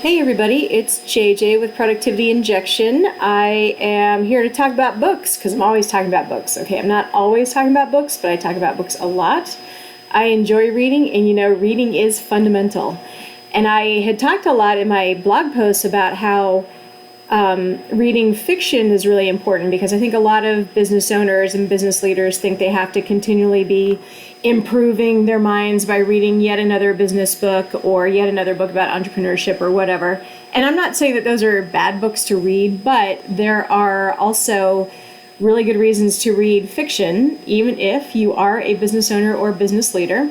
Hey everybody, it's JJ with Productivity Injection. I am here to talk about books because I'm always talking about books. Okay, I'm not always talking about books, but I talk about books a lot. I enjoy reading, and reading is fundamental. And I had talked a lot in my blog posts about how reading fiction is really important because I think a lot of business owners and business leaders think they have to continually be improving their minds by reading yet another business book or yet another book about entrepreneurship or whatever. And I'm not saying that those are bad books to read, but there are also really good reasons to read fiction, even if you are a business owner or business leader.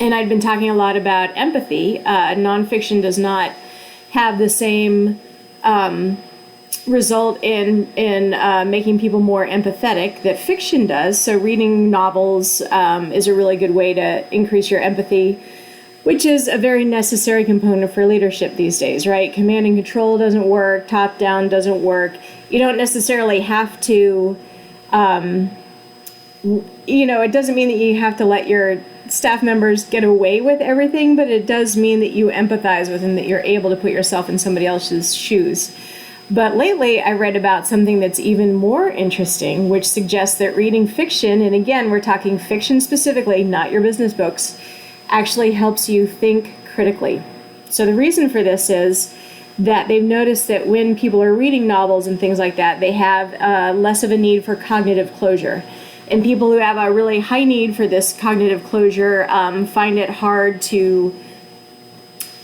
And I've been talking a lot about empathy. Nonfiction does not have the same result in making people more empathetic that fiction does. So reading novels is a really good way to increase your empathy, which is a very necessary component for leadership these days, right? Command and control doesn't work, top down doesn't work. You don't necessarily have to, it doesn't mean that you have to let your staff members get away with everything, but it does mean that you empathize with them, that you're able to put yourself in somebody else's shoes. But lately, I read about something that's even more interesting, which suggests that reading fiction, and again, we're talking fiction specifically, not your business books, actually helps you think critically. So the reason for this is that they've noticed that when people are reading novels and things like that, they have less of a need for cognitive closure. And people who have a really high need for this cognitive closure find it hard to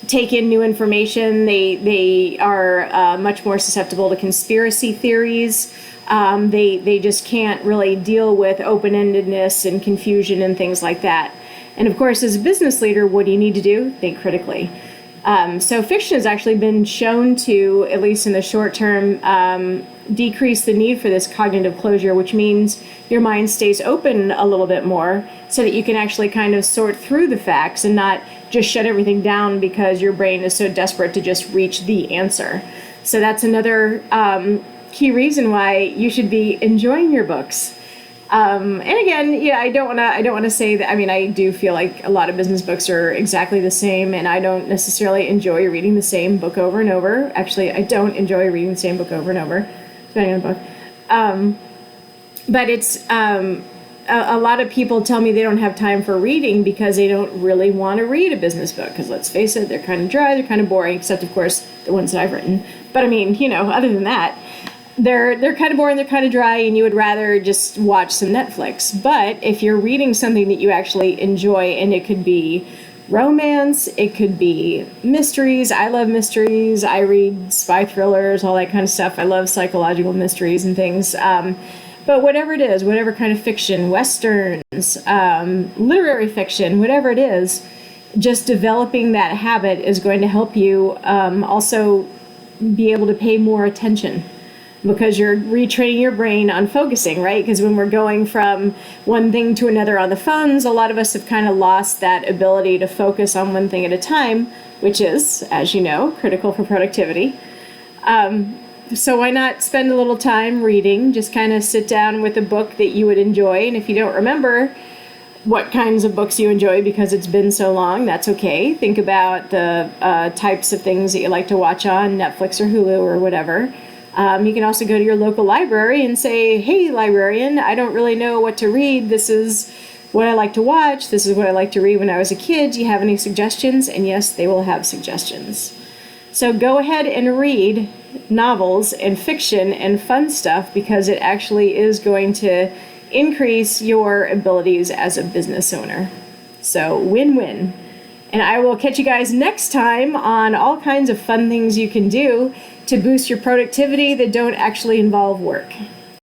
take in new information. They are much more susceptible to conspiracy theories. They just can't really deal with open-endedness and confusion and things like that. And of course, as a business leader, what do you need to do? Think critically. So fiction has actually been shown to, at least in the short term, decrease the need for this cognitive closure, which means your mind stays open a little bit more so that you can actually kind of sort through the facts and not just shut everything down because your brain is so desperate to just reach the answer. So that's another key reason why you should be enjoying your books. And again, I don't want to say that. I mean, I do feel like a lot of business books are exactly the same, and I don't necessarily enjoy reading the same book over and over. Actually, I don't enjoy reading the same book over and over, depending on the book. But it's a lot of people tell me they don't have time for reading because they don't really want to read a business book. Because let's face it, they're kind of dry, they're kind of boring, except of course the ones that I've written. But I mean, other than that, they're kind of boring, they're kind of dry, and you would rather just watch some Netflix. But if you're reading something that you actually enjoy, and it could be romance, it could be mysteries. I love mysteries. I read spy thrillers, all that kind of stuff. I love psychological mysteries and things. But whatever it is, whatever kind of fiction, westerns, literary fiction, whatever it is, just developing that habit is going to help you also be able to pay more attention, because you're retraining your brain on focusing, right? Because when we're going from one thing to another on the phones, a lot of us have kind of lost that ability to focus on one thing at a time, which is, as you know, critical for productivity. So why not spend a little time reading? Just kind of sit down with a book that you would enjoy. And if you don't remember what kinds of books you enjoy because it's been so long, that's okay. Think about the types of things that you like to watch on Netflix or Hulu or whatever. You can also go to your local library and say, hey, librarian, I don't really know what to read. This is what I like to watch. This is what I like to read when I was a kid. Do you have any suggestions? And yes, they will have suggestions. So go ahead and read novels and fiction and fun stuff, because it actually is going to increase your abilities as a business owner. So win-win. And I will catch you guys next time on all kinds of fun things you can do to boost your productivity that don't actually involve work.